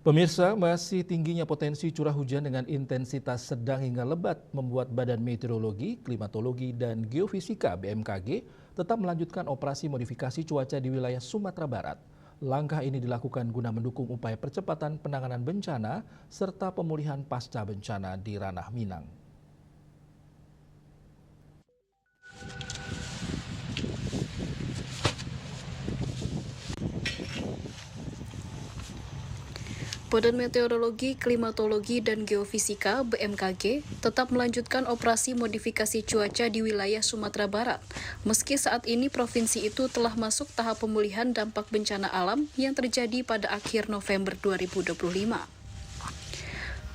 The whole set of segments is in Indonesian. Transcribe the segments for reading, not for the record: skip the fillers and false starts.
Pemirsa, masih tingginya potensi curah hujan dengan intensitas sedang hingga lebat membuat Badan Meteorologi, Klimatologi, dan Geofisika (BMKG) tetap melanjutkan operasi modifikasi cuaca di wilayah Sumatera Barat. Langkah ini dilakukan guna mendukung upaya percepatan penanganan bencana serta pemulihan pasca bencana di ranah Minang. Badan Meteorologi, Klimatologi, dan Geofisika (BMKG) tetap melanjutkan operasi modifikasi cuaca di wilayah Sumatera Barat, meski saat ini provinsi itu telah masuk tahap pemulihan dampak bencana alam yang terjadi pada akhir November 2025.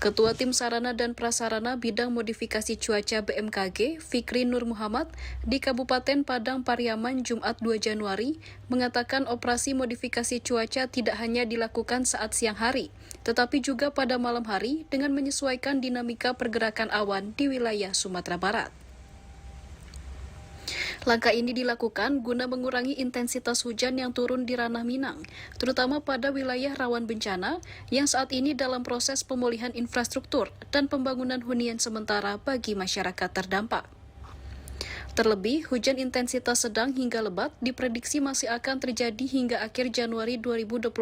Ketua Tim Sarana dan Prasarana Bidang Modifikasi Cuaca BMKG, Fikri Nur Muhammad, di Kabupaten Padang Pariaman Jumat 2 Januari, mengatakan operasi modifikasi cuaca tidak hanya dilakukan saat siang hari, tetapi juga pada malam hari dengan menyesuaikan dinamika pergerakan awan di wilayah Sumatera Barat. Langkah ini dilakukan guna mengurangi intensitas hujan yang turun di ranah Minang, terutama pada wilayah rawan bencana yang saat ini dalam proses pemulihan infrastruktur dan pembangunan hunian sementara bagi masyarakat terdampak. Terlebih, hujan intensitas sedang hingga lebat diprediksi masih akan terjadi hingga akhir Januari 2026,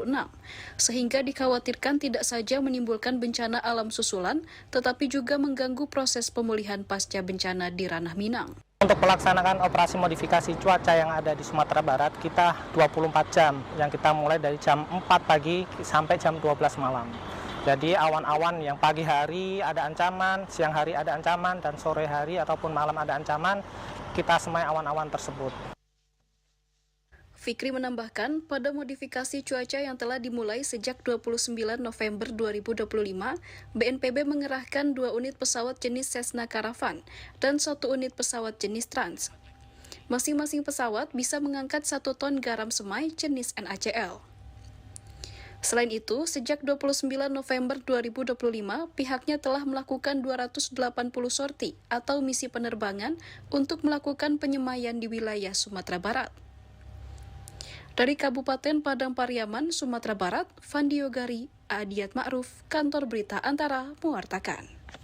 sehingga dikhawatirkan tidak saja menimbulkan bencana alam susulan, tetapi juga mengganggu proses pemulihan pasca bencana di ranah Minang. Untuk melaksanakan operasi modifikasi cuaca yang ada di Sumatera Barat, kita 24 jam, yang kita mulai dari jam 4 pagi sampai jam 12 malam. Jadi awan-awan yang pagi hari ada ancaman, siang hari ada ancaman, dan sore hari ataupun malam ada ancaman, kita semai awan-awan tersebut. Fikri menambahkan, pada modifikasi cuaca yang telah dimulai sejak 29 November 2025, BNPB mengerahkan 2 unit pesawat jenis Cessna Caravan dan 1 unit pesawat jenis Trans. Masing-masing pesawat bisa mengangkat 1 ton garam semai jenis NaCl. Selain itu, sejak 29 November 2025, pihaknya telah melakukan 280 sorti atau misi penerbangan untuk melakukan penyemaian di wilayah Sumatera Barat. Dari Kabupaten Padang Pariaman, Sumatera Barat, Fandi Yogari, Adiat Ma'ruf, Kantor Berita Antara, mewartakan.